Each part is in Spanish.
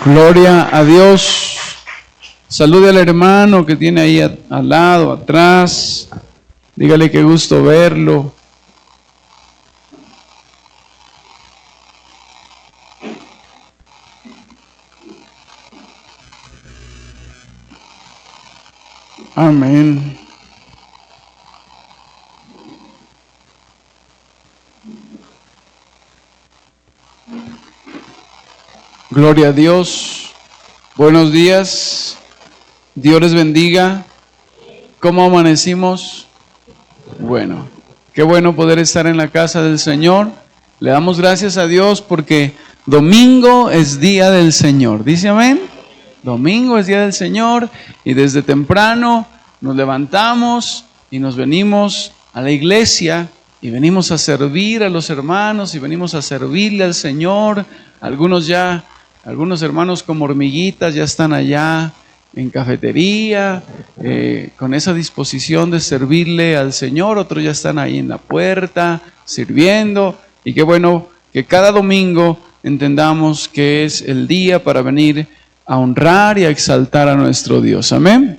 Gloria a Dios. Salude al hermano que tiene ahí al lado, atrás. Dígale qué gusto verlo. Amén. Gloria a Dios. Buenos días. Dios les bendiga. ¿Cómo amanecimos? Bueno, qué bueno poder estar en la casa del Señor. Le damos gracias a Dios porque domingo es día del Señor. ¿Dice amén? Domingo es día del Señor y desde temprano nos levantamos y nos venimos a la iglesia y venimos a servir a los hermanos y venimos a servirle al Señor. Algunos hermanos como hormiguitas ya están allá en cafetería, con esa disposición de servirle al Señor. Otros ya están ahí en la puerta sirviendo, y qué bueno que cada domingo entendamos que es el día para venir a honrar y a exaltar a nuestro Dios. Amén.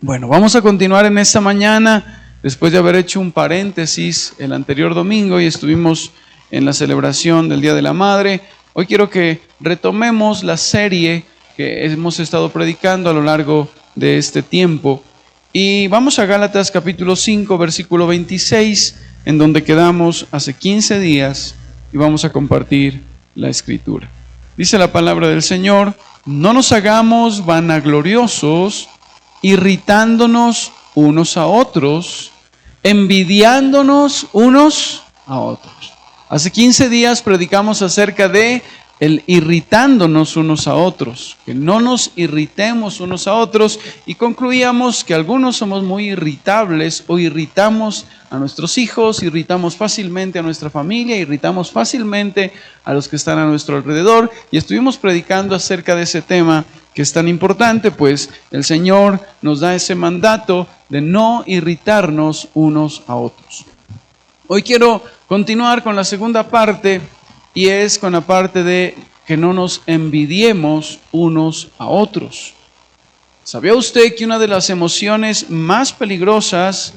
Bueno, vamos a continuar en esta mañana, después de haber hecho un paréntesis el anterior domingo y estuvimos en la celebración del Día de la Madre. Hoy quiero que retomemos la serie que hemos estado predicando a lo largo de este tiempo. Y vamos a Gálatas capítulo 5, versículo 26, en donde quedamos hace 15 días, y vamos a compartir la escritura. Dice la palabra del Señor: no nos hagamos vanagloriosos, irritándonos unos a otros, envidiándonos unos a otros. Hace 15 días predicamos acerca de el irritándonos unos a otros, que no nos irritemos unos a otros, y concluíamos que algunos somos muy irritables o irritamos a nuestros hijos, irritamos fácilmente a nuestra familia, irritamos fácilmente a los que están a nuestro alrededor, y estuvimos predicando acerca de ese tema que es tan importante, pues el Señor nos da ese mandato de no irritarnos unos a otros. Hoy quiero continuar con la segunda parte, y es con la parte de que no nos envidiemos unos a otros. ¿Sabía usted que una de las emociones más peligrosas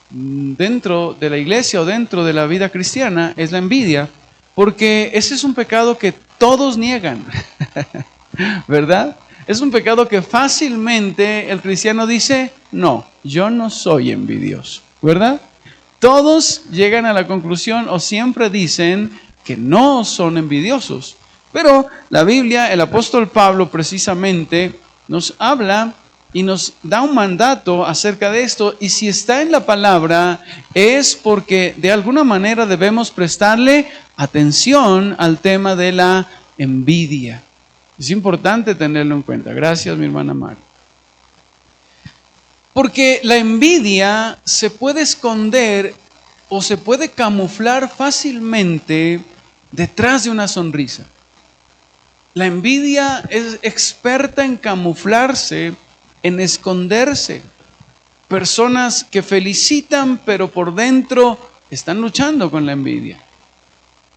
dentro de la iglesia o dentro de la vida cristiana es la envidia? Porque ese es un pecado que todos niegan, ¿verdad? Es un pecado que fácilmente el cristiano dice: no, yo no soy envidioso, ¿verdad? Todos llegan a la conclusión o siempre dicen que no son envidiosos. Pero la Biblia, el apóstol Pablo precisamente nos habla y nos da un mandato acerca de esto, y si está en la palabra es porque de alguna manera debemos prestarle atención al tema de la envidia. Es importante tenerlo en cuenta. Gracias, mi hermana Mari. Porque la envidia se puede esconder o se puede camuflar fácilmente detrás de una sonrisa. La envidia es experta en camuflarse, en esconderse. Personas que felicitan, pero por dentro están luchando con la envidia.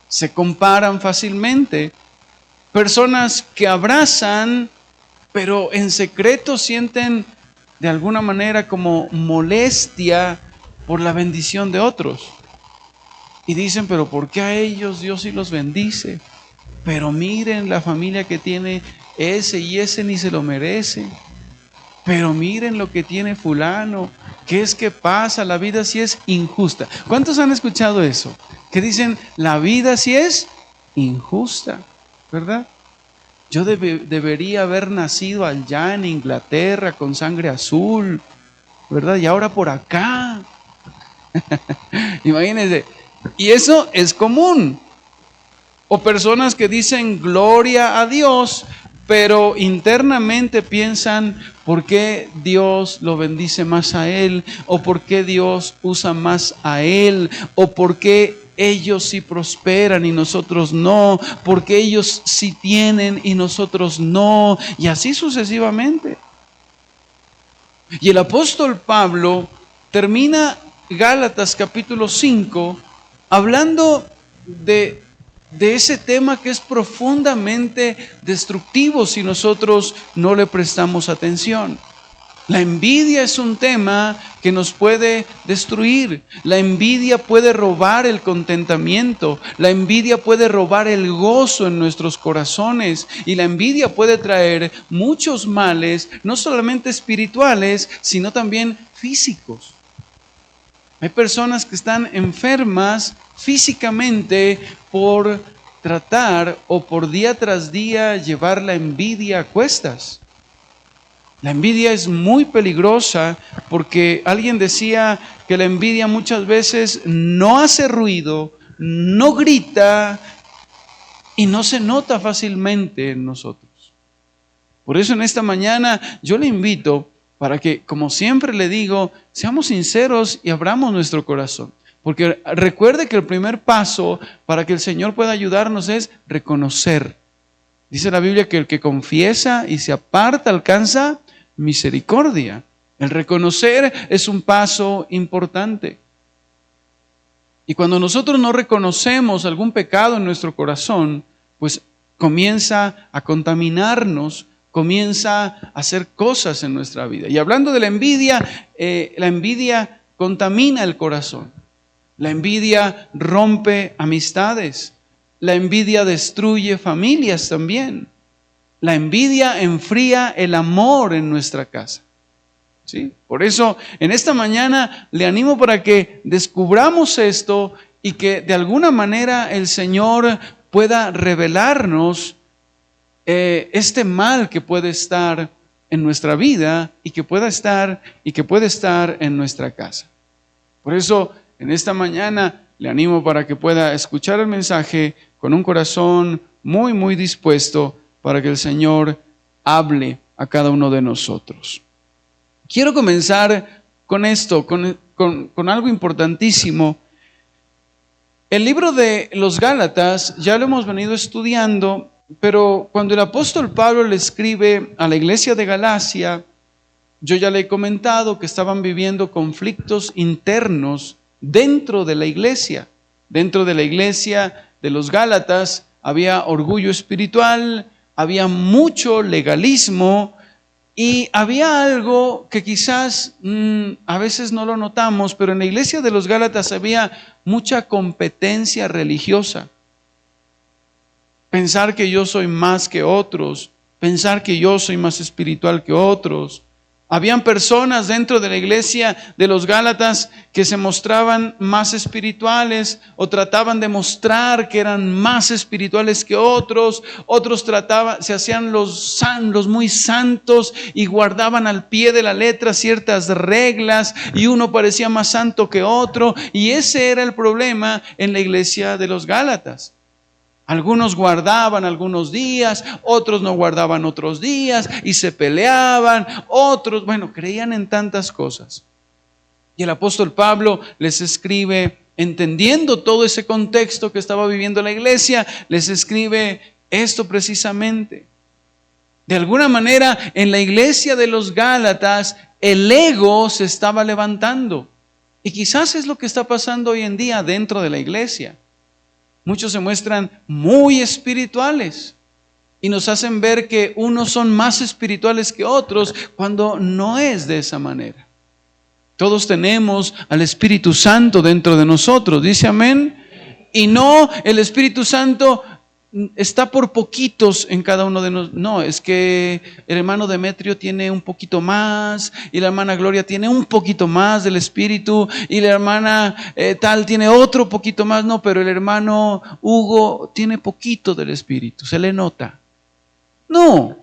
Se comparan fácilmente. Personas que abrazan, pero en secreto sienten de alguna manera como molestia por la bendición de otros. Y dicen: pero ¿por qué a ellos Dios sí los bendice? Pero miren la familia que tiene ese, y ese ni se lo merece. Pero miren lo que tiene fulano. ¿Qué es que pasa? La vida sí es injusta. ¿Cuántos han escuchado eso? Que dicen: la vida sí es injusta, ¿verdad? Yo debería haber nacido allá en Inglaterra con sangre azul, ¿verdad? Y ahora por acá. Imagínense. Y eso es común. O personas que dicen gloria a Dios, pero internamente piensan: ¿por qué Dios lo bendice más a él? ¿O por qué Dios usa más a él? ¿O por qué ellos sí prosperan y nosotros no? ¿Por qué ellos sí tienen y nosotros no? Y así sucesivamente. Y el apóstol Pablo termina Gálatas capítulo 5 hablando de de ese tema que es profundamente destructivo si nosotros no le prestamos atención. La envidia es un tema que nos puede destruir. La envidia puede robar el contentamiento. La envidia puede robar el gozo en nuestros corazones. Y la envidia puede traer muchos males, no solamente espirituales, sino también físicos. Hay personas que están enfermas físicamente por tratar o por día tras día llevar la envidia a cuestas. La envidia es muy peligrosa porque alguien decía que la envidia muchas veces no hace ruido, no grita y no se nota fácilmente en nosotros. Por eso en esta mañana yo le invito para que, como siempre le digo, seamos sinceros y abramos nuestro corazón. Porque recuerde que el primer paso para que el Señor pueda ayudarnos es reconocer. Dice la Biblia que el que confiesa y se aparta alcanza misericordia. El reconocer es un paso importante. Y cuando nosotros no reconocemos algún pecado en nuestro corazón, pues comienza a contaminarnos, comienza a hacer cosas en nuestra vida. Y hablando de la envidia contamina el corazón. La envidia rompe amistades. La envidia destruye familias también. La envidia enfría el amor en nuestra casa. ¿Sí? Por eso, en esta mañana le animo para que descubramos esto y que de alguna manera el Señor pueda revelarnos este mal que puede estar en nuestra vida y que puede estar en nuestra casa. Por eso, en esta mañana le animo para que pueda escuchar el mensaje con un corazón muy, muy dispuesto para que el Señor hable a cada uno de nosotros. Quiero comenzar con esto, con algo importantísimo. El libro de los Gálatas ya lo hemos venido estudiando, pero cuando el apóstol Pablo le escribe a la iglesia de Galacia, yo ya le he comentado que estaban viviendo conflictos internos dentro de la iglesia. Dentro de la iglesia de los Gálatas había orgullo espiritual, había mucho legalismo y había algo que quizás a veces no lo notamos, pero en la iglesia de los Gálatas había mucha competencia religiosa. Pensar que yo soy más que otros, pensar que yo soy más espiritual que otros. Habían personas dentro de la iglesia de los Gálatas que se mostraban más espirituales o trataban de mostrar que eran más espirituales que otros. Otros se hacían los muy santos y guardaban al pie de la letra ciertas reglas y uno parecía más santo que otro. Y ese era el problema en la iglesia de los Gálatas. Algunos guardaban algunos días, otros no guardaban otros días y se peleaban, otros, creían en tantas cosas. Y el apóstol Pablo les escribe, entendiendo todo ese contexto que estaba viviendo la iglesia, les escribe esto precisamente. De alguna manera, en la iglesia de los Gálatas, el ego se estaba levantando. Y quizás es lo que está pasando hoy en día dentro de la iglesia. Muchos se muestran muy espirituales y nos hacen ver que unos son más espirituales que otros cuando no es de esa manera. Todos tenemos al Espíritu Santo dentro de nosotros, dice amén. Y no, el Espíritu Santo está por poquitos en cada uno de nosotros. No, es que el hermano Demetrio tiene un poquito más y la hermana Gloria tiene un poquito más del Espíritu y la hermana tal tiene otro poquito más. No, pero el hermano Hugo tiene poquito del Espíritu, se le nota. No,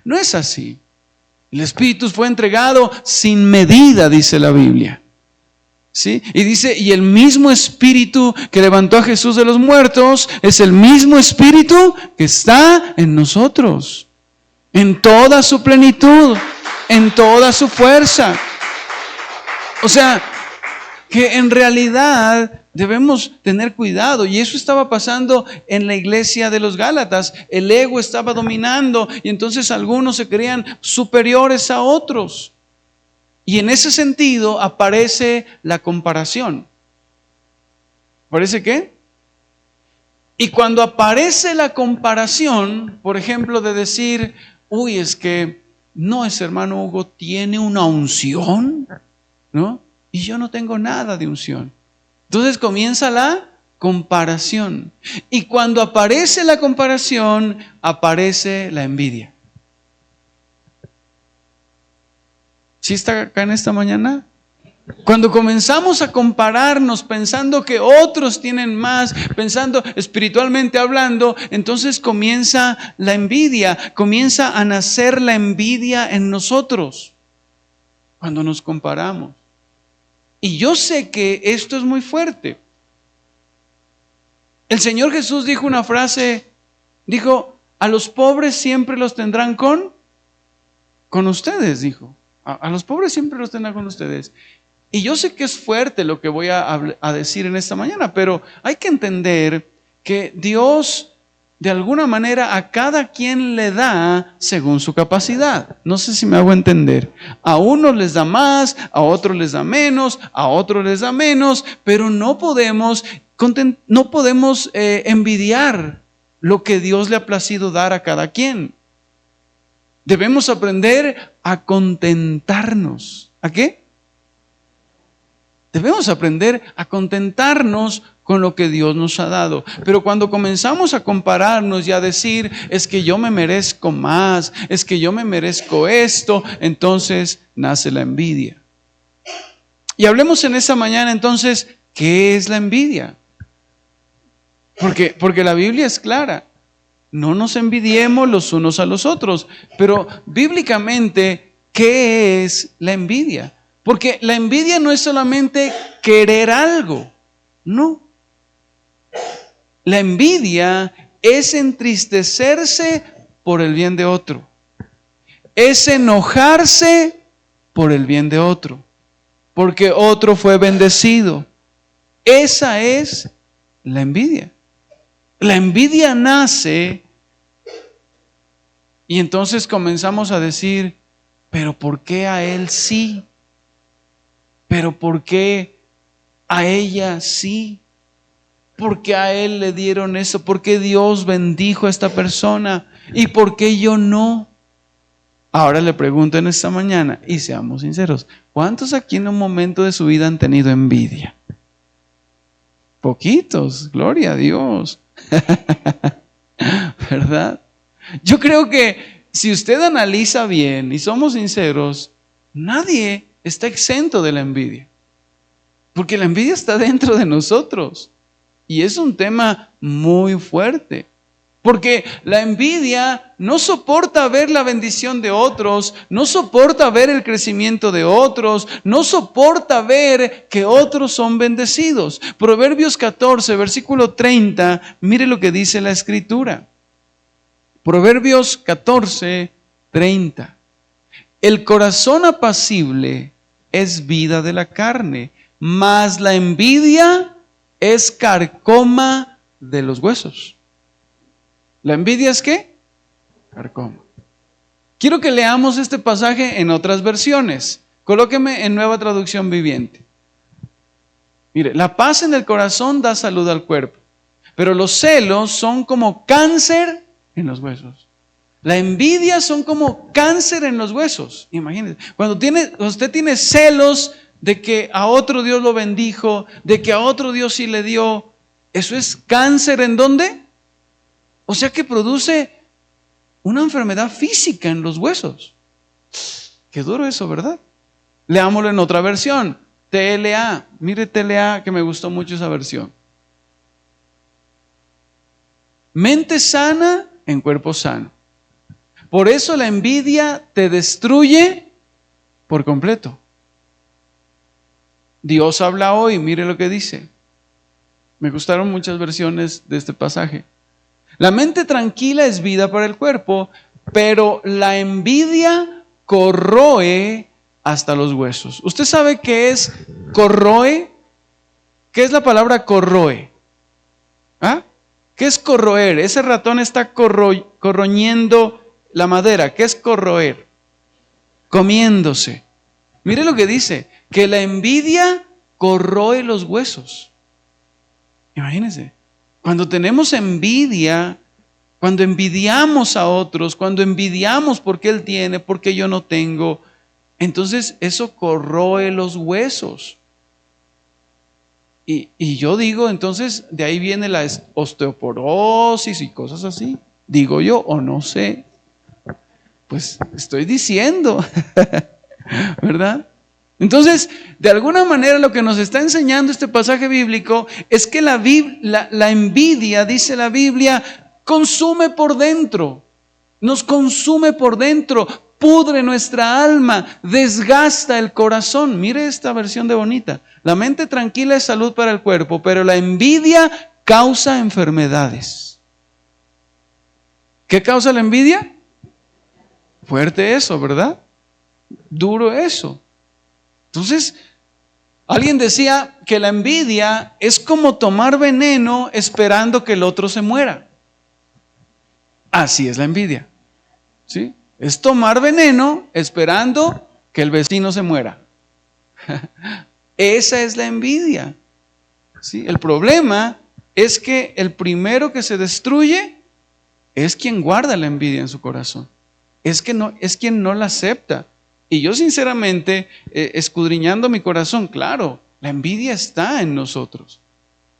no es así. El Espíritu fue entregado sin medida, dice la Biblia. ¿Sí? Y dice, y el mismo Espíritu que levantó a Jesús de los muertos es el mismo Espíritu que está en nosotros, en toda su plenitud, en toda su fuerza. O sea, que en realidad debemos tener cuidado, y eso estaba pasando en la iglesia de los Gálatas. El ego estaba dominando y entonces algunos se creían superiores a otros. Y en ese sentido aparece la comparación. ¿Parece qué? Y cuando aparece la comparación, por ejemplo, de decir, uy, es que no, ese hermano Hugo tiene una unción, ¿no? Y yo no tengo nada de unción. Entonces comienza la comparación. Y cuando aparece la comparación, aparece la envidia. ¿Sí está acá en esta mañana? Cuando comenzamos a compararnos pensando que otros tienen más, pensando espiritualmente hablando, entonces comienza la envidia, comienza a nacer la envidia en nosotros cuando nos comparamos. Y yo sé que esto es muy fuerte. El Señor Jesús dijo una frase, dijo, a los pobres siempre los tendrán con ustedes, dijo. A los pobres siempre los tendrán con ustedes. Y yo sé que es fuerte lo que voy a decir en esta mañana, pero hay que entender que Dios de alguna manera a cada quien le da según su capacidad. No sé si me hago entender. A unos les da más, a otros les da menos, a otros les da menos, pero no podemos envidiar lo que Dios le ha placido dar a cada quien. Debemos aprender a contentarnos. ¿A qué? Debemos aprender a contentarnos con lo que Dios nos ha dado. Pero cuando comenzamos a compararnos y a decir, es que yo me merezco más, es que yo me merezco esto, entonces nace la envidia. Y hablemos en esta mañana entonces, ¿qué es la envidia? Porque la Biblia es clara. No nos envidiemos los unos a los otros. Pero bíblicamente, ¿qué es la envidia? Porque la envidia no es solamente querer algo, no. La envidia es entristecerse por el bien de otro. Es enojarse por el bien de otro, porque otro fue bendecido. Esa es la envidia. La envidia nace y entonces comenzamos a decir, pero ¿por qué a él sí? ¿Pero por qué a ella sí? ¿Por qué a él le dieron eso? ¿Por qué Dios bendijo a esta persona? ¿Y por qué yo no? Ahora le pregunto en esta mañana, y seamos sinceros, ¿cuántos aquí en un momento de su vida han tenido envidia? Poquitos, gloria a Dios. ¿Verdad? Yo creo que si usted analiza bien y somos sinceros, nadie está exento de la envidia, porque la envidia está dentro de nosotros y es un tema muy fuerte, porque la envidia no soporta ver la bendición de otros, no soporta ver el crecimiento de otros, no soporta ver que otros son bendecidos. Proverbios 14, versículo 30, mire lo que dice la Escritura. Proverbios 14, 30. El corazón apacible es vida de la carne, mas la envidia es carcoma de los huesos. ¿La envidia es qué? Carcoma. Quiero que leamos este pasaje en otras versiones. Colóqueme en Nueva Traducción Viviente. Mire, la paz en el corazón da salud al cuerpo, pero los celos son como cáncer en los huesos. La envidia son como cáncer en los huesos. Imagínense, cuando usted tiene celos de que a otro Dios lo bendijo, de que a otro Dios sí le dio, eso es cáncer ¿en dónde? O sea que produce una enfermedad física en los huesos. Qué duro eso, ¿verdad? Leámoslo en otra versión, TLA. Mire TLA, que me gustó mucho esa versión. Mente sana en cuerpo sano. Por eso la envidia te destruye por completo. Dios habla hoy, mire lo que dice. Me gustaron muchas versiones de este pasaje. La mente tranquila es vida para el cuerpo, pero la envidia corroe hasta los huesos. ¿Usted sabe qué es corroe? ¿Qué es la palabra corroe? ¿Ah? ¿Qué es corroer? Ese ratón está corroñendo la madera. ¿Qué es corroer? Comiéndose. Mire lo que dice, que la envidia corroe los huesos. Imagínense. Cuando tenemos envidia, cuando envidiamos a otros, cuando envidiamos porque él tiene, porque yo no tengo, entonces eso corroe los huesos. Y yo digo, entonces de ahí viene la osteoporosis y cosas así. Digo yo, o no sé. Pues estoy diciendo, ¿verdad? Entonces, de alguna manera lo que nos está enseñando este pasaje bíblico es que la envidia, dice la Biblia, consume por dentro, nos consume por dentro, pudre nuestra alma, desgasta el corazón. Mire esta versión de bonita. La mente tranquila es salud para el cuerpo, pero la envidia causa enfermedades. ¿Qué causa la envidia? Fuerte eso, ¿verdad? Duro eso. Entonces, alguien decía que la envidia es como tomar veneno esperando que el otro se muera. Así es la envidia, ¿sí? Es tomar veneno esperando que el vecino se muera. Esa es la envidia, ¿sí? El problema es que el primero que se destruye es quien guarda la envidia en su corazón. Es quien no la acepta. Y yo sinceramente, escudriñando mi corazón, claro, la envidia está en nosotros.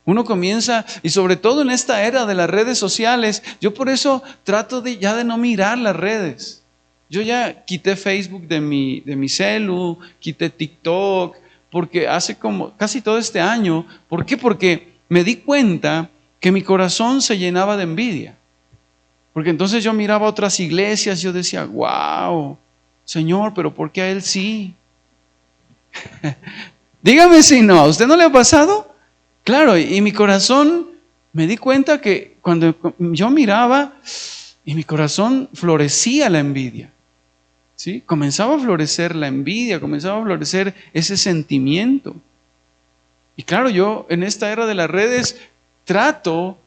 Uno comienza, y sobre todo en esta era de las redes sociales, yo por eso trato ya de no mirar las redes. Yo ya quité Facebook de mi celu, quité TikTok, porque hace como casi todo este año. ¿Por qué? Porque me di cuenta que mi corazón se llenaba de envidia. Porque entonces yo miraba otras iglesias y yo decía, wow, Señor, pero ¿por qué a él sí? Dígame si no, ¿a usted no le ha pasado? Claro, y mi corazón, me di cuenta que cuando yo miraba, y mi corazón florecía la envidia, ¿sí? Comenzaba a florecer la envidia, comenzaba a florecer ese sentimiento. Y claro, yo en esta era de las redes trato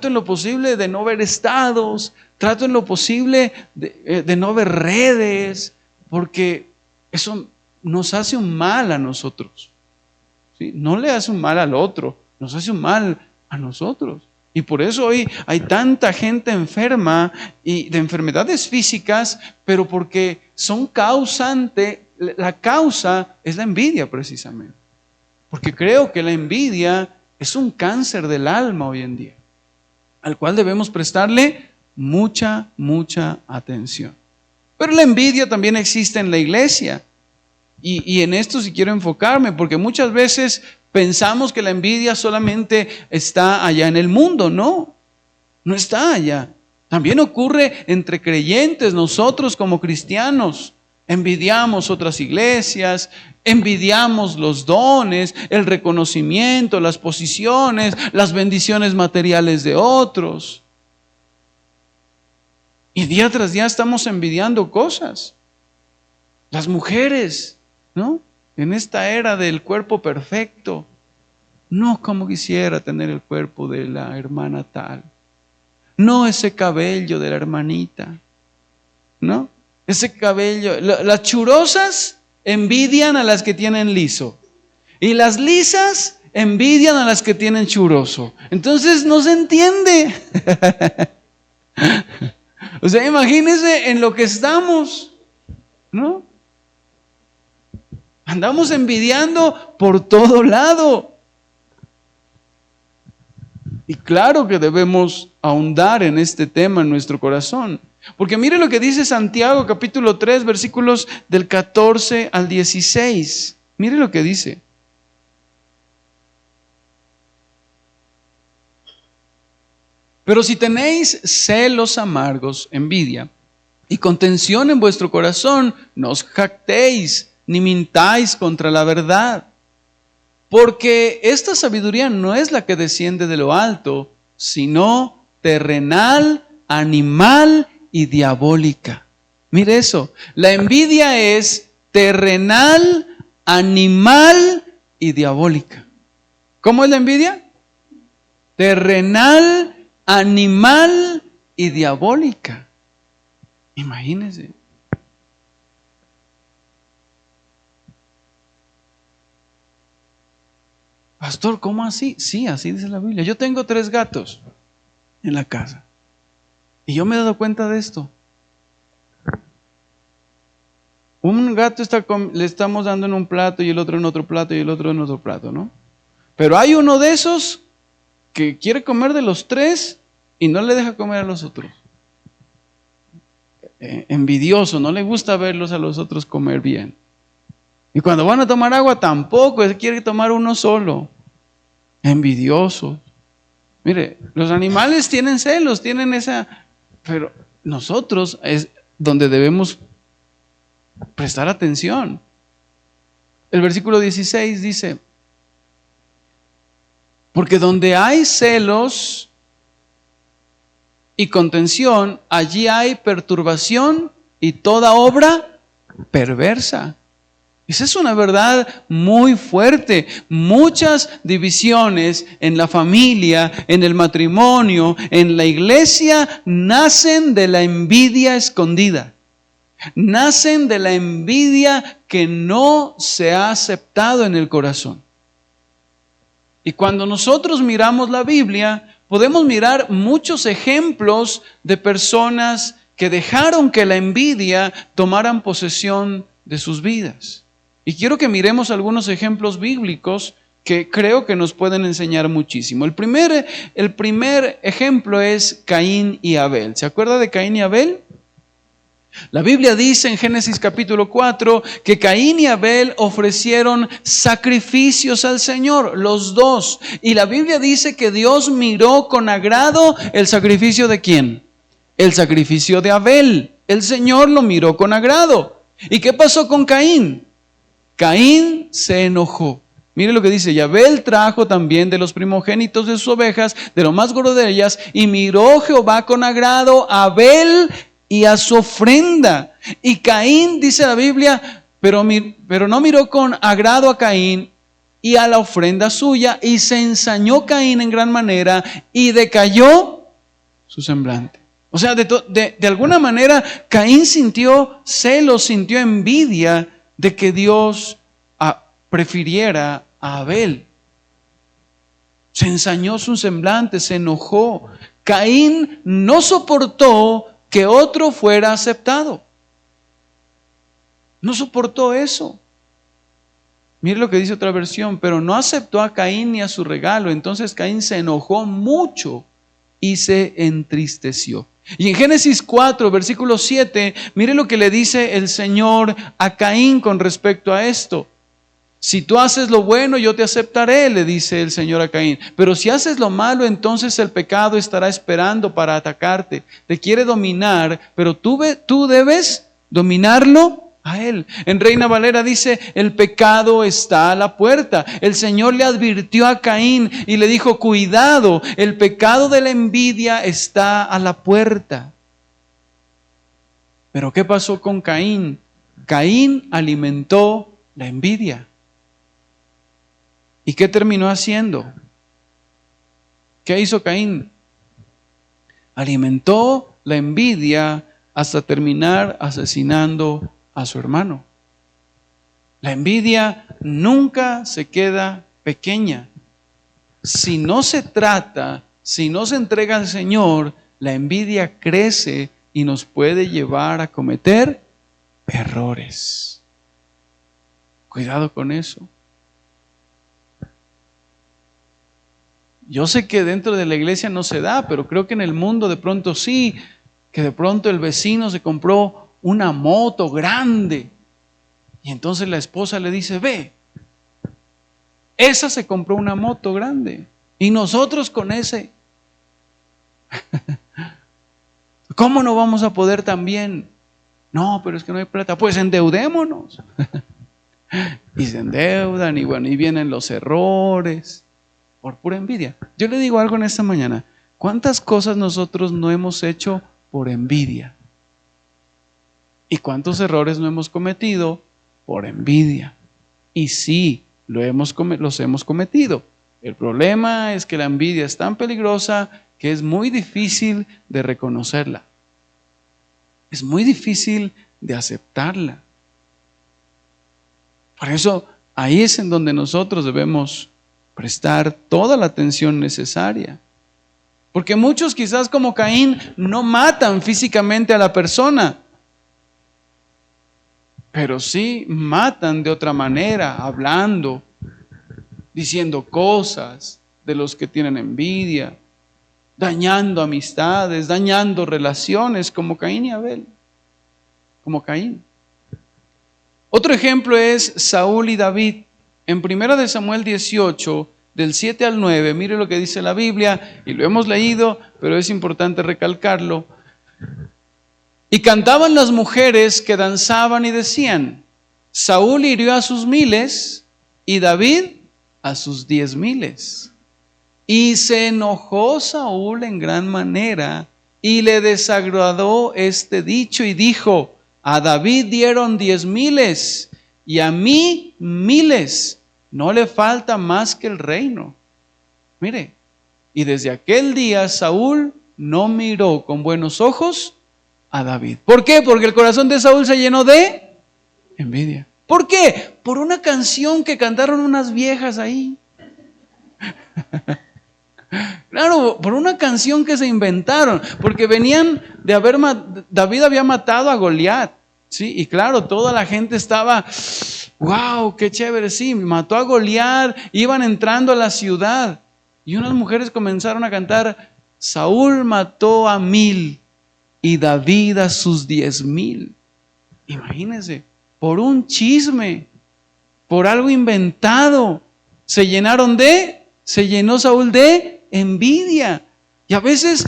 en lo posible de no ver estados, trato en lo posible de no ver redes, porque eso nos hace un mal a nosotros, ¿sí? No le hace un mal al otro, nos hace un mal a nosotros. Y por eso hoy hay tanta gente enferma y de enfermedades físicas, pero porque son causante, la causa es la envidia precisamente. Porque creo que la envidia es un cáncer del alma hoy en día, al cual debemos prestarle mucha atención. Pero la envidia también existe en la iglesia. Y en esto sí quiero enfocarme, porque muchas veces pensamos que la envidia solamente está allá en el mundo. No está allá. También ocurre entre creyentes. Nosotros como cristianos envidiamos otras iglesias, envidiamos los dones, el reconocimiento, las posiciones, las bendiciones materiales de otros. Y día tras día estamos envidiando cosas. Las mujeres, ¿no? En esta era del cuerpo perfecto. No, como quisiera tener el cuerpo de la hermana tal. No ese cabello de la hermanita. ¿No? Ese cabello. Las churosas envidian a las que tienen liso. Y las lisas envidian a las que tienen churoso. Entonces no se entiende. O sea, imagínense en lo que estamos, ¿no? Andamos envidiando por todo lado. Y claro que debemos ahondar en este tema en nuestro corazón. Porque mire lo que dice Santiago capítulo 3, versículos del 14 al 16. Mire lo que dice. Pero si tenéis celos amargos, envidia, y contención en vuestro corazón, no os jactéis, ni mintáis contra la verdad. Porque esta sabiduría no es la que desciende de lo alto, sino terrenal, animal y diabólica. Mire eso, la envidia es terrenal, animal y diabólica. ¿Cómo es la envidia? Terrenal, animal y diabólica. Imagínense. Pastor, ¿cómo así? Sí, así dice la Biblia. Yo tengo 3 gatos. en la casa. Y yo me he dado cuenta de esto. Un gato le estamos dando en un plato y el otro en otro plato y el otro en otro plato, ¿no? Pero hay uno de esos que quiere comer de los tres y no le deja comer a los otros. Envidioso, no le gusta verlos a los otros comer bien. Y cuando van a tomar agua tampoco, él quiere tomar uno solo. Envidioso. Mire, los animales tienen celos, tienen esa... Pero nosotros es donde debemos prestar atención. El versículo 16 dice: porque donde hay celos y contención, allí hay perturbación y toda obra perversa. Esa es una verdad muy fuerte. Muchas divisiones en la familia, en el matrimonio, en la iglesia, nacen de la envidia escondida. Nacen de la envidia que no se ha aceptado en el corazón. Y cuando nosotros miramos la Biblia, podemos mirar muchos ejemplos de personas que dejaron que la envidia tomaran posesión de sus vidas. Y quiero que miremos algunos ejemplos bíblicos que creo que nos pueden enseñar muchísimo. El primer ejemplo es Caín y Abel. ¿Se acuerda de Caín y Abel? La Biblia dice en Génesis capítulo 4 que Caín y Abel ofrecieron sacrificios al Señor, los dos. Y la Biblia dice que Dios miró con agrado el sacrificio ¿de quién? El sacrificio de Abel. El Señor lo miró con agrado. ¿Y qué pasó con Caín? Caín se enojó. Mire lo que dice: y Abel trajo también de los primogénitos de sus ovejas, de lo más gordo de ellas, y miró Jehová con agrado a Abel y a su ofrenda. Y Caín, dice la Biblia, pero no miró con agrado a Caín y a la ofrenda suya, y se ensañó Caín en gran manera y decayó su semblante. O sea, de alguna manera Caín sintió celos, sintió envidia de que Dios prefiriera a Abel. Se ensañó su semblante, se enojó. Caín no soportó que otro fuera aceptado. No soportó eso. Mire lo que dice otra versión: pero no aceptó a Caín ni a su regalo. Entonces Caín se enojó mucho y se entristeció. Y en Génesis 4, versículo 7, mire lo que le dice el Señor a Caín con respecto a esto. Si tú haces lo bueno, yo te aceptaré, le dice el Señor a Caín. Pero si haces lo malo, entonces el pecado estará esperando para atacarte. Te quiere dominar, pero tú debes dominarlo a él. En Reina Valera dice: el pecado está a la puerta. El Señor le advirtió a Caín y le dijo: cuidado, el pecado de la envidia está a la puerta. Pero ¿qué pasó con Caín? Caín alimentó la envidia. ¿Y qué terminó haciendo? ¿Qué hizo Caín? Alimentó la envidia hasta terminar asesinando a su hermano. La envidia nunca se queda pequeña. Si no se entrega al Señor, la envidia crece y nos puede llevar a cometer errores. Cuidado con eso. Yo sé que dentro de la iglesia no se da, pero creo que en el mundo de pronto sí, que de pronto el vecino se compró una moto grande y entonces la esposa le dice: ve, esa se compró una moto grande y nosotros con ese, ¿cómo no vamos a poder también? No, pero es que no hay plata. Pues endeudémonos. Y se endeudan y bueno, y vienen los errores por pura envidia. Yo le digo algo en esta mañana: ¿cuántas cosas nosotros no hemos hecho por envidia? ¿Y cuántos errores no hemos cometido por envidia? Y sí, los hemos cometido. El problema es que la envidia es tan peligrosa que es muy difícil de reconocerla. Es muy difícil de aceptarla. Por eso, ahí es en donde nosotros debemos prestar toda la atención necesaria. Porque muchos quizás como Caín no matan físicamente a la persona, pero sí matan de otra manera, hablando, diciendo cosas de los que tienen envidia, dañando amistades, dañando relaciones, como Caín y Abel, como Caín. Otro ejemplo es Saúl y David. En 1 Samuel 18, del 7 al 9, mire lo que dice la Biblia, y lo hemos leído, pero es importante recalcarlo. Y cantaban las mujeres que danzaban y decían: Saúl hirió a sus 1000 y David a sus 10,000. Y se enojó Saúl en gran manera y le desagradó este dicho y dijo: a David dieron 10,000 y a mí 1000. No le falta más que el reino. Mire, y desde aquel día Saúl no miró con buenos ojos a David. ¿Por qué? Porque el corazón de Saúl se llenó de envidia. ¿Por qué? Por una canción que cantaron unas viejas ahí. Claro, por una canción que se inventaron, porque venían de David había matado a Goliat, ¿sí? Y claro, toda la gente estaba, wow, qué chévere, sí, mató a Goliat, iban entrando a la ciudad, y unas mujeres comenzaron a cantar: Saúl mató a 1000 y David a sus 10,000. Imagínense, por un chisme, por algo inventado, se llenó Saúl de envidia. Y a veces,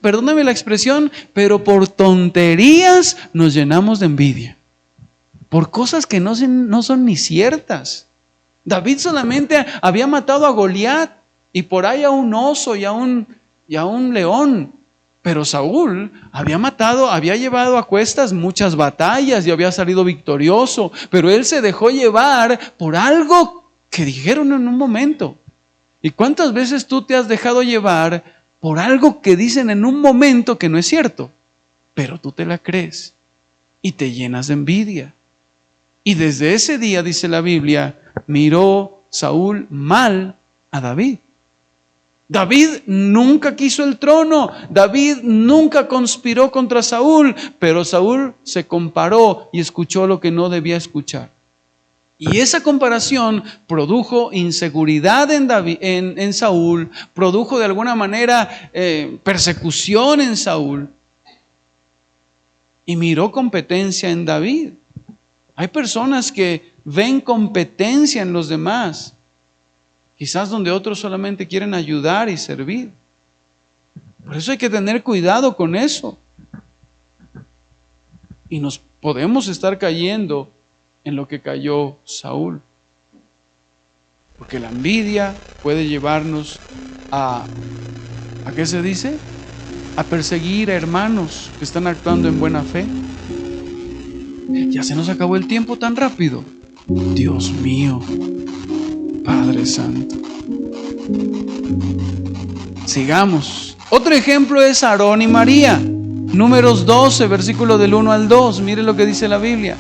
perdóname la expresión, pero por tonterías nos llenamos de envidia. Por cosas que no son ni ciertas. David solamente había matado a Goliat y por ahí a un oso y a un león. Pero Saúl había llevado a cuestas muchas batallas y había salido victorioso. Pero él se dejó llevar por algo que dijeron en un momento. ¿Y cuántas veces tú te has dejado llevar por algo que dicen en un momento que no es cierto? Pero tú te la crees y te llenas de envidia. Y desde ese día, dice la Biblia, miró Saúl mal a David. David nunca quiso el trono, David nunca conspiró contra Saúl, pero Saúl se comparó y escuchó lo que no debía escuchar. Y esa comparación produjo inseguridad en Saúl, produjo de alguna manera persecución en Saúl y miró competencia en David. Hay personas que ven competencia en los demás, quizás donde otros solamente quieren ayudar y servir. Por eso hay que tener cuidado con eso. Y nos podemos estar cayendo en lo que cayó Saúl. Porque la envidia puede llevarnos ¿a qué se dice? A perseguir a hermanos que están actuando en buena fe. Ya se nos acabó el tiempo tan rápido. Dios mío, Padre Santo. Sigamos. Otro ejemplo es Aarón y María. Números 12, versículo del 1 al 2. Mire lo que dice la Biblia.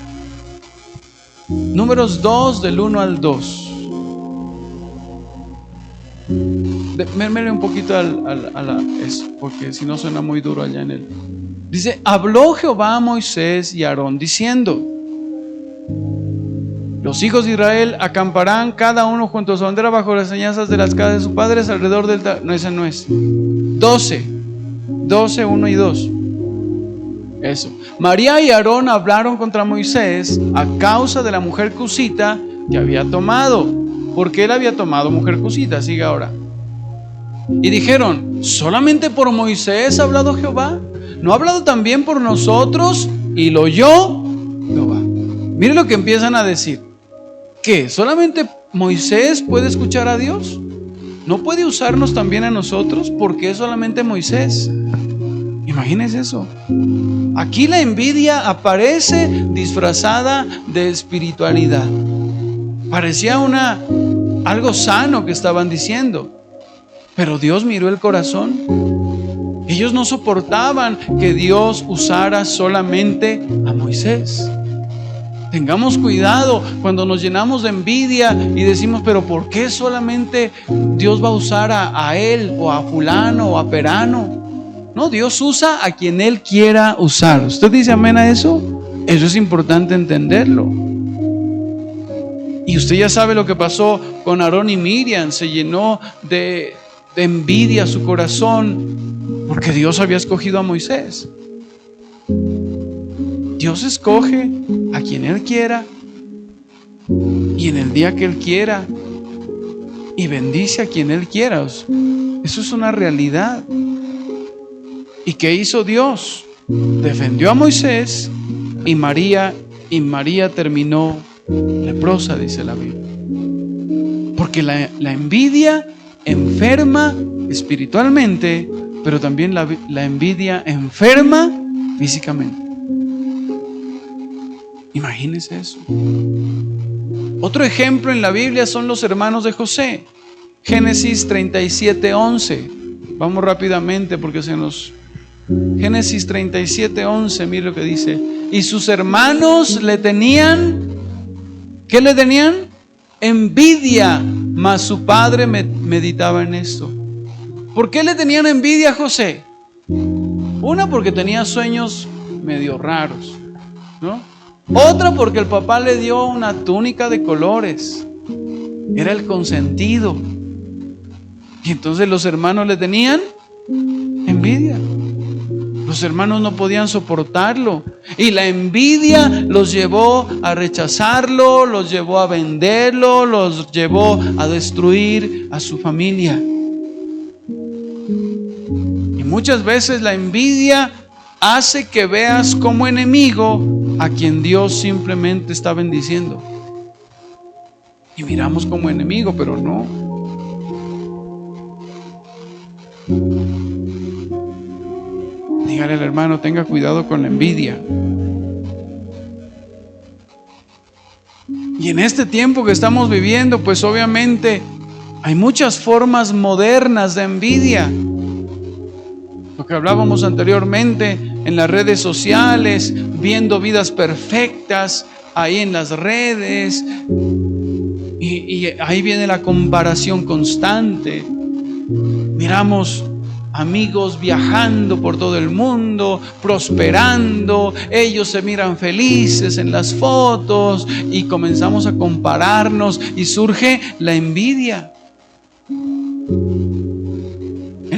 Números 2, del 1 al 2. Mérmele un poquito eso, porque si no suena muy duro allá en él. Dice: habló Jehová a Moisés y a Aarón diciendo: los hijos de Israel acamparán cada uno junto a su bandera bajo las enseñanzas de las casas de sus padres alrededor del... No, esa no es. 12, 1 y 2. Eso. María y Aarón hablaron contra Moisés a causa de la mujer cusita que había tomado. Porque él había tomado mujer cusita. Sigue ahora. Y dijeron: ¿solamente por Moisés ha hablado Jehová? ¿No ha hablado también por nosotros? Y lo oyó Jehová. Mire lo que empiezan a decir. ¿Qué? ¿Solamente Moisés puede escuchar a Dios? ¿No puede usarnos también a nosotros? ¿Por qué solamente Moisés? Imagínense eso. Aquí la envidia aparece disfrazada de espiritualidad. Parecía algo sano que estaban diciendo. Pero Dios miró el corazón. Ellos no soportaban que Dios usara solamente a Moisés. Tengamos cuidado cuando nos llenamos de envidia y decimos, pero ¿por qué solamente Dios va a usar a él o a fulano o a perano? No, Dios usa a quien Él quiera usar. ¿Usted dice amén a eso? Eso es importante entenderlo. Y usted ya sabe lo que pasó con Aarón y Miriam. Se llenó de envidia su corazón porque Dios había escogido a Moisés. Dios escoge a quien Él quiera y en el día que Él quiera, y bendice a quien Él quiera. Eso es una realidad. ¿Y qué hizo Dios? Defendió a Moisés y María terminó leprosa, dice la Biblia. Porque la envidia enferma espiritualmente, pero también la envidia enferma físicamente. Imagínense eso. Otro ejemplo en la Biblia son los hermanos de José. Génesis 37:11. Vamos rápidamente porque Génesis 37:11, mire lo que dice. Y sus hermanos le tenían, ¿qué le tenían? Envidia, mas su padre meditaba en esto. ¿Por qué le tenían envidia a José? Una, porque tenía sueños medio raros, ¿no? Otra, porque el papá le dio una túnica de colores. Era el consentido. Y entonces los hermanos le tenían envidia. Los hermanos no podían soportarlo. Y la envidia los llevó a rechazarlo, los llevó a venderlo, los llevó a destruir a su familia. Y muchas veces la envidia hace que veas como enemigo a quien Dios simplemente está bendiciendo. Y miramos como enemigo, pero no. Dígale al hermano, tenga cuidado con la envidia. Y en este tiempo que estamos viviendo, pues obviamente hay muchas formas modernas de envidia. Lo que hablábamos anteriormente en las redes sociales, viendo vidas perfectas ahí en las redes, y ahí viene la comparación constante. Miramos amigos viajando por todo el mundo, prosperando, ellos se miran felices en las fotos y comenzamos a compararnos y surge la envidia. En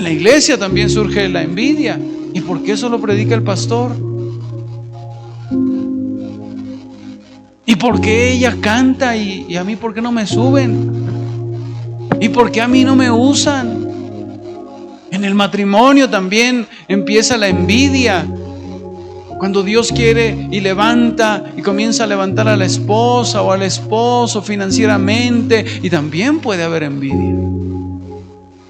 la iglesia también surge la envidia. ¿Y por qué eso lo predica el pastor? ¿Y por qué ella canta y a mí por qué no me suben? ¿Y por qué a mí no me usan? En el matrimonio también empieza la envidia. Cuando Dios quiere y levanta y comienza a levantar a la esposa o al esposo financieramente, y también puede haber envidia.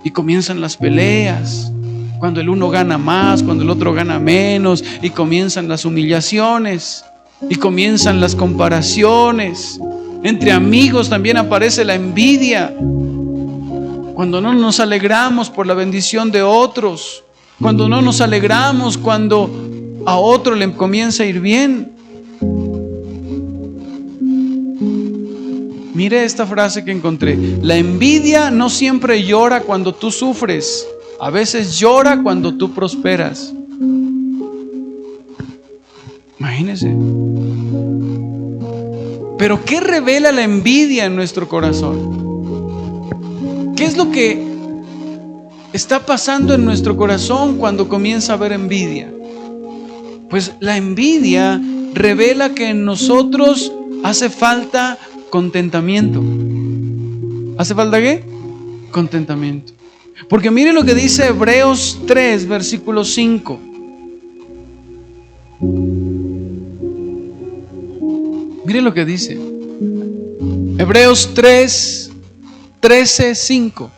Y comienzan las peleas, cuando el uno gana más, cuando el otro gana menos, y comienzan las humillaciones, y comienzan las comparaciones. Entre amigos también aparece la envidia. Cuando no nos alegramos por la bendición de otros, cuando no nos alegramos cuando a otro le comienza a ir bien. Mire esta frase que encontré: la envidia no siempre llora cuando tú sufres, a veces llora cuando tú prosperas. Imagínense. Pero ¿qué revela la envidia en nuestro corazón? ¿Qué es lo que está pasando en nuestro corazón cuando comienza a haber envidia? Pues la envidia revela que en nosotros hace falta contentamiento. ¿Hace falta qué? Contentamiento. Porque mire lo que dice Hebreos 3, versículo 5. Mire lo que dice. Hebreos 13:5. 13:5.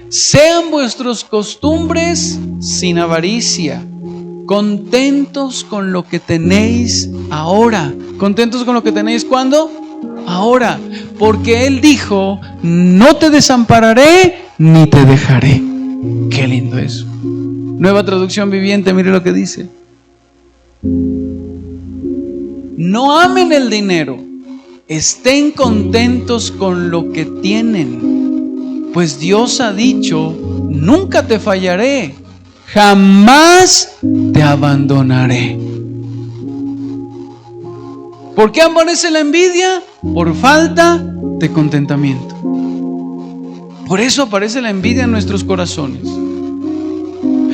Sean vuestras costumbres sin avaricia, contentos con lo que tenéis ahora. ¿Contentos con lo que tenéis cuándo? Ahora. Porque Él dijo: no te desampararé ni te dejaré. Qué lindo eso. Nueva Traducción Viviente, mire lo que dice. No amen el dinero, estén contentos con lo que tienen, pues Dios ha dicho: nunca te fallaré, jamás te abandonaré. ¿Por qué aparece la envidia? Por falta de contentamiento. Por eso aparece la envidia en nuestros corazones.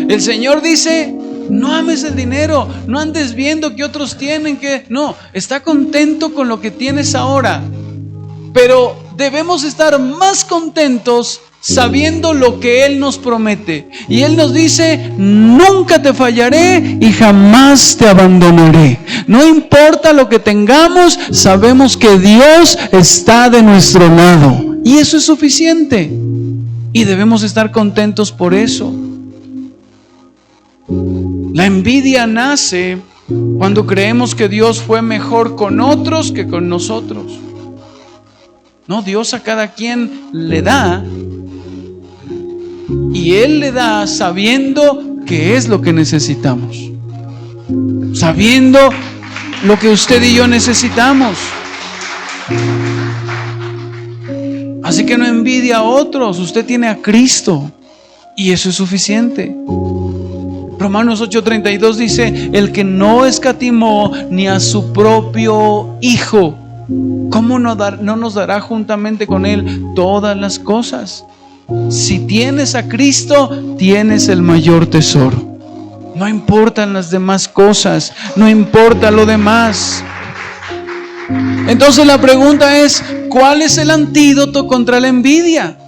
El Señor dice: no ames el dinero, no andes viendo que otros tienen que... No, está contento con lo que tienes ahora. Pero debemos estar más contentos sabiendo lo que Él nos promete. Y Él nos dice: nunca te fallaré y jamás te abandonaré. No importa lo que tengamos, sabemos que Dios está de nuestro lado. Y eso es suficiente. Y debemos estar contentos por eso. La envidia nace cuando creemos que Dios fue mejor con otros que con nosotros. No, Dios a cada quien le da, y Él le da sabiendo qué es lo que necesitamos, sabiendo lo que usted y yo necesitamos. Así que no envidia a otros, usted tiene a Cristo y eso es suficiente. Romanos 8:32 dice: el que no escatimó ni a su propio Hijo, ¿cómo no nos dará juntamente con Él todas las cosas? Si tienes a Cristo, tienes el mayor tesoro. No importan las demás cosas, no importa lo demás. Entonces la pregunta es: ¿cuál es el antídoto contra la envidia?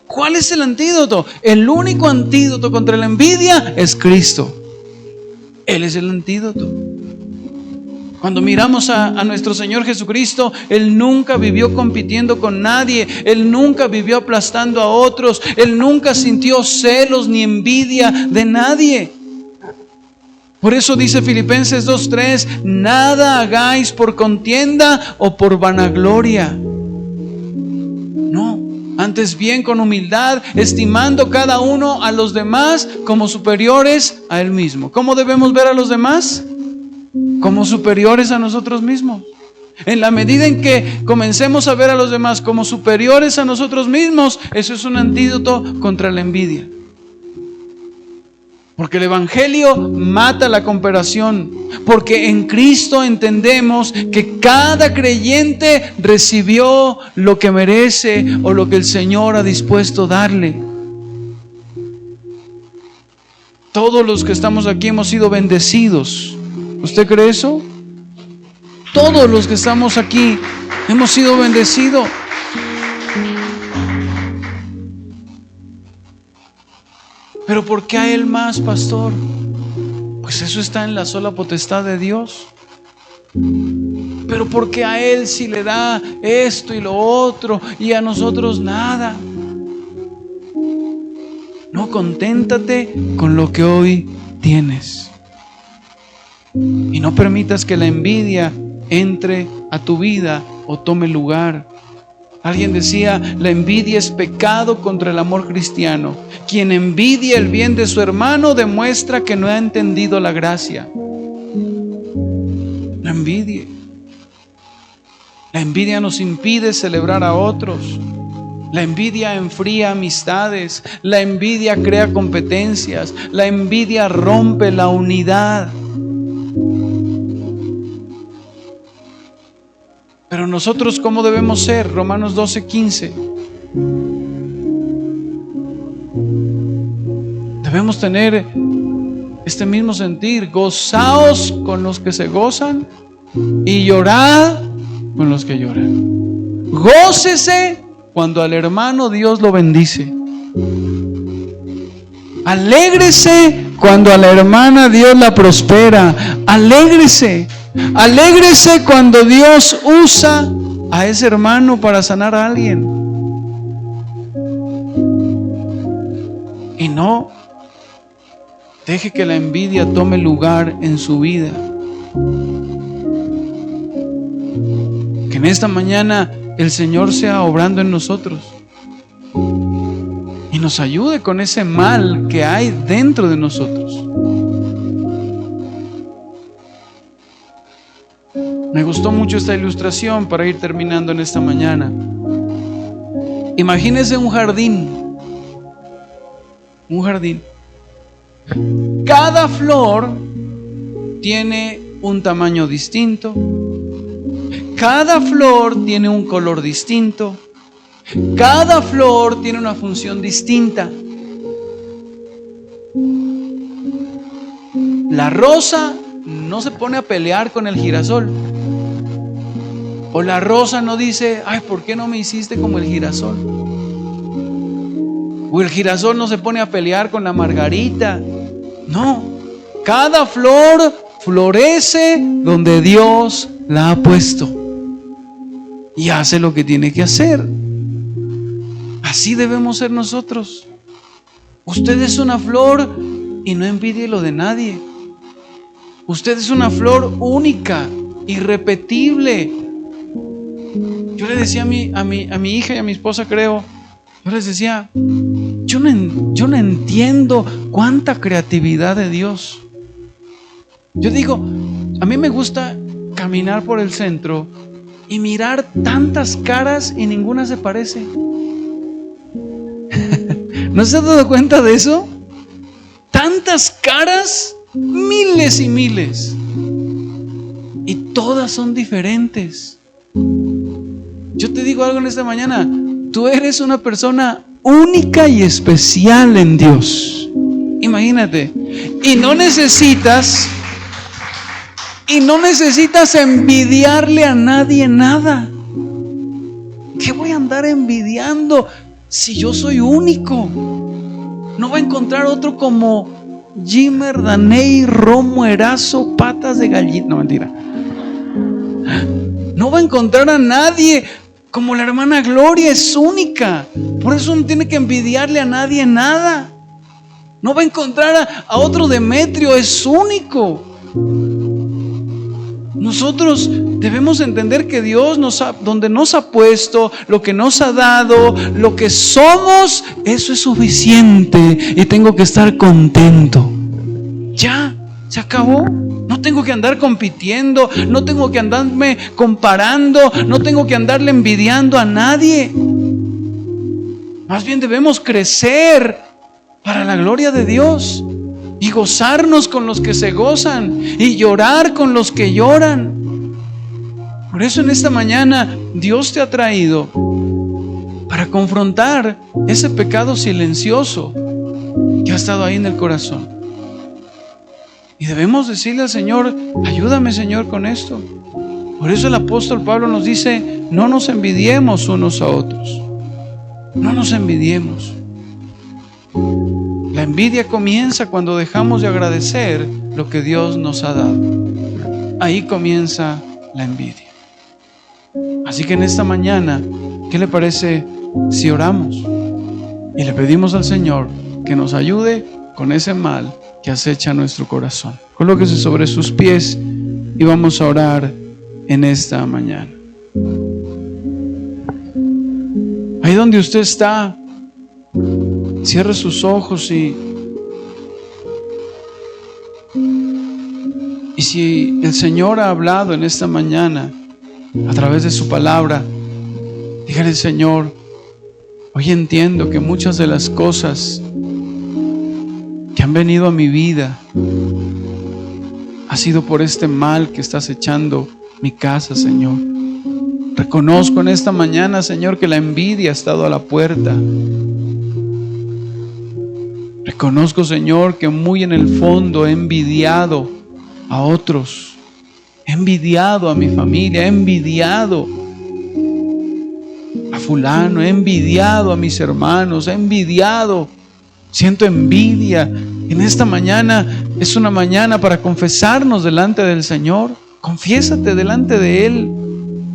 ¿Cuál es el antídoto? El único antídoto contra la envidia es Cristo. Él es el antídoto. Cuando miramos a nuestro Señor Jesucristo, Él nunca vivió compitiendo con nadie. Él nunca vivió aplastando a otros. Él nunca sintió celos ni envidia de nadie. Por eso dice Filipenses 2:3: nada hagáis por contienda o por vanagloria. No, antes bien con humildad, estimando cada uno a los demás como superiores a él mismo. ¿Cómo debemos ver a los demás? Como superiores a nosotros mismos. En la medida en que comencemos a ver a los demás como superiores a nosotros mismos, eso es un antídoto contra la envidia. Porque el Evangelio mata la comparación. Porque en Cristo entendemos que cada creyente recibió lo que merece o lo que el Señor ha dispuesto darle. Todos los que estamos aquí hemos sido bendecidos. ¿Usted cree eso? Todos los que estamos aquí hemos sido bendecidos. ¿Pero por qué a él más, pastor? Pues eso está en la sola potestad de Dios. ¿Pero por qué a él sí le da esto y lo otro y a nosotros nada? No, conténtate con lo que hoy tienes. Y no permitas que la envidia entre a tu vida o tome lugar. Alguien decía: la envidia es pecado contra el amor cristiano. Quien envidia el bien de su hermano demuestra que no ha entendido la gracia. No envidie. La envidia nos impide celebrar a otros. La envidia enfría amistades. La envidia crea competencias. La envidia rompe la unidad. Pero nosotros, ¿cómo debemos ser? Romanos 12:15. Debemos tener este mismo sentir: gozaos con los que se gozan y llorad con los que lloran. Gócese cuando al hermano Dios lo bendice. Alégrese cuando a la hermana Dios la prospera. Alégrese. Alégrese cuando Dios usa a ese hermano para sanar a alguien. Y no deje que la envidia tome lugar en su vida. Que en esta mañana el Señor sea obrando en nosotros y nos ayude con ese mal que hay dentro de nosotros. Me gustó mucho esta ilustración para ir terminando en esta mañana. Imagínense un jardín. Un jardín. Cada flor tiene un tamaño distinto. Cada flor tiene un color distinto. Cada flor tiene una función distinta. La rosa no se pone a pelear con el girasol. O la rosa no dice, ay, ¿por qué no me hiciste como el girasol? O el girasol no se pone a pelear con la margarita. No, cada flor florece donde Dios la ha puesto y hace lo que tiene que hacer. Así debemos ser nosotros. Usted es una flor y no envidie lo de nadie. Usted es una flor única, irrepetible. Yo le decía a mi hija y a mi esposa, creo, yo les decía, yo no entiendo cuánta creatividad de Dios. Yo digo, a mí me gusta caminar por el centro y mirar tantas caras y ninguna se parece. ¿No se ha dado cuenta de eso? Tantas caras, miles y miles, y todas son diferentes. Yo te digo algo en esta mañana, tú eres una persona única y especial en Dios. Imagínate, y no necesitas envidiarle a nadie nada. ¿Qué voy a andar envidiando si yo soy único? No va a encontrar otro como Jimmer, Daney, Romo, Erazo, patas de gallina. No, mentira. No va a encontrar a nadie como la hermana Gloria, es única. Por eso no tiene que envidiarle a nadie nada. No va a encontrar a otro Demetrio, es único. Nosotros debemos entender que Dios donde nos ha puesto, lo que nos ha dado, lo que somos, eso es suficiente y tengo que estar contento. Ya, se acabó. No tengo que andar compitiendo, no tengo que andarme comparando, no tengo que andarle envidiando a nadie. Más bien debemos crecer para la gloria de Dios y gozarnos con los que se gozan y llorar con los que lloran. Por eso en esta mañana Dios te ha traído para confrontar ese pecado silencioso que ha estado ahí en el corazón. Y debemos decirle al Señor, ayúdame, Señor, con esto. Por eso el apóstol Pablo nos dice, no nos envidiemos unos a otros. No nos envidiemos. La envidia comienza cuando dejamos de agradecer lo que Dios nos ha dado. Ahí comienza la envidia. Así que en esta mañana, ¿qué le parece si oramos y le pedimos al Señor que nos ayude con ese mal que acecha nuestro corazón? Colóquese sobre sus pies y vamos a orar en esta mañana. Ahí donde usted está, cierre sus ojos y si el Señor ha hablado en esta mañana a través de su palabra, dígale: Señor, hoy entiendo que muchas de las cosas que han venido a mi vida ha sido por este mal que estás echando mi casa, Señor. Reconozco en esta mañana, Señor, que la envidia ha estado a la puerta. Reconozco, Señor, que muy en el fondo he envidiado a otros. He envidiado a mi familia, he envidiado a fulano, he envidiado a mis hermanos, he envidiado. Siento envidia. En esta mañana es una mañana para confesarnos delante del Señor. Confiésate delante de Él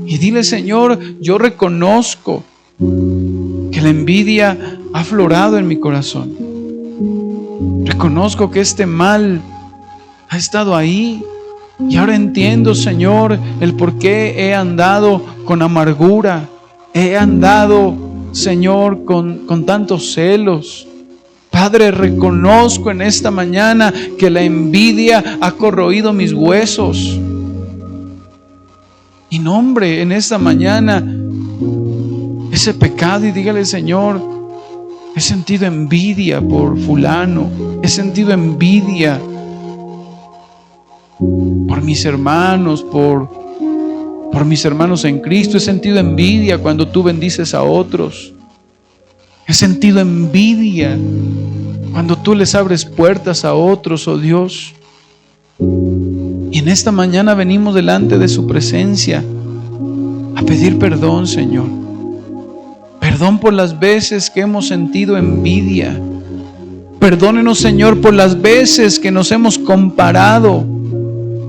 y dile: Señor, yo reconozco que la envidia ha aflorado en mi corazón. Reconozco que este mal ha estado ahí y ahora entiendo, Señor, el por qué he andado con amargura, he andado, Señor, con tantos celos. Padre, reconozco en esta mañana que la envidia ha corroído mis huesos. y nombre en esta mañana ese pecado y dígale: Señor, he sentido envidia por fulano, he sentido envidia por mis hermanos, por mis hermanos en Cristo, he sentido envidia cuando tú bendices a otros, he sentido envidia cuando tú les abres puertas a otros, oh Dios. Y en esta mañana venimos delante de su presencia a pedir perdón, Señor. Perdón por las veces que hemos sentido envidia. Perdónenos, Señor, por las veces que nos hemos comparado.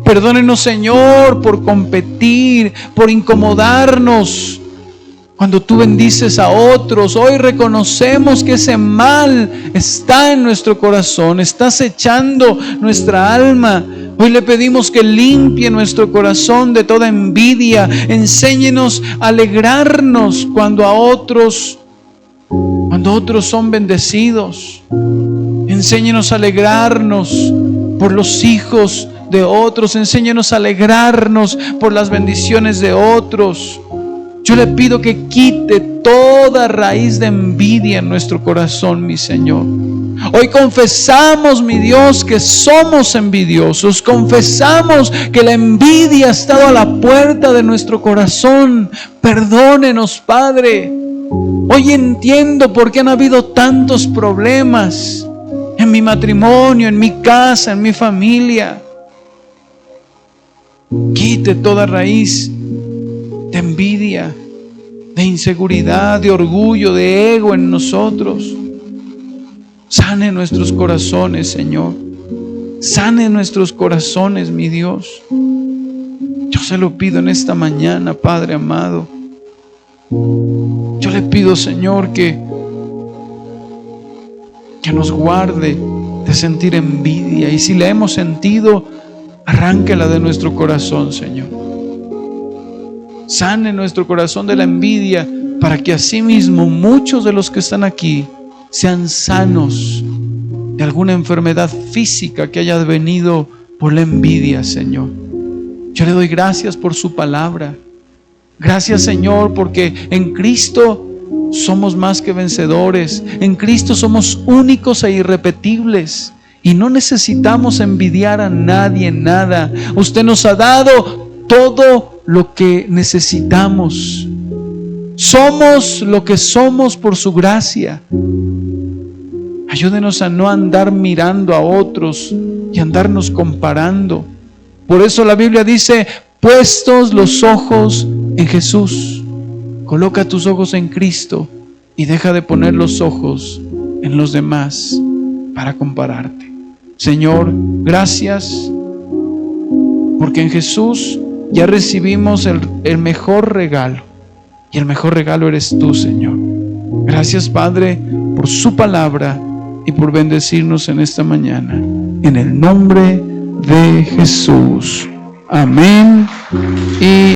Perdónenos, Señor, por competir, por incomodarnos cuando tú bendices a otros. Hoy reconocemos que ese mal está en nuestro corazón, está acechando nuestra alma. Hoy le pedimos que limpie nuestro corazón de toda envidia. Enséñenos a alegrarnos cuando otros son bendecidos. Enséñenos a alegrarnos por los hijos de otros. Enséñenos a alegrarnos por las bendiciones de otros. Yo le pido que quite toda raíz de envidia en nuestro corazón, mi Señor. Hoy confesamos, mi Dios, que somos envidiosos. Confesamos que la envidia ha estado a la puerta de nuestro corazón. Perdónenos, Padre. Hoy entiendo por qué han habido tantos problemas en mi matrimonio, en mi casa, en mi familia. Quite toda raíz de envidia, de inseguridad, de orgullo, de ego en nosotros. Sane nuestros corazones, Señor. Sane nuestros corazones, mi Dios. Yo se lo pido en esta mañana, Padre amado. Yo le pido, Señor, que nos guarde de sentir envidia. Y si la hemos sentido, arránquela de nuestro corazón, Señor. Sane nuestro corazón de la envidia, para que asimismo muchos de los que están aquí sean sanos de alguna enfermedad física que haya venido por la envidia, Señor. Yo le doy gracias por su palabra. Gracias, Señor, porque en Cristo somos más que vencedores. En Cristo somos únicos e irrepetibles. Y no necesitamos envidiar a nadie en nada. Usted nos ha dado todo lo que necesitamos. Somos lo que somos por su gracia. Ayúdenos a no andar mirando a otros y andarnos comparando. Por eso la Biblia dice: puestos los ojos en Jesús. Coloca tus ojos en Cristo y deja de poner los ojos en los demás para compararte. Señor, gracias, porque en Jesús ya recibimos el mejor regalo, y el mejor regalo eres tú, Señor. Gracias, Padre, por su palabra y por bendecirnos en esta mañana. En el nombre de Jesús. Amén. Y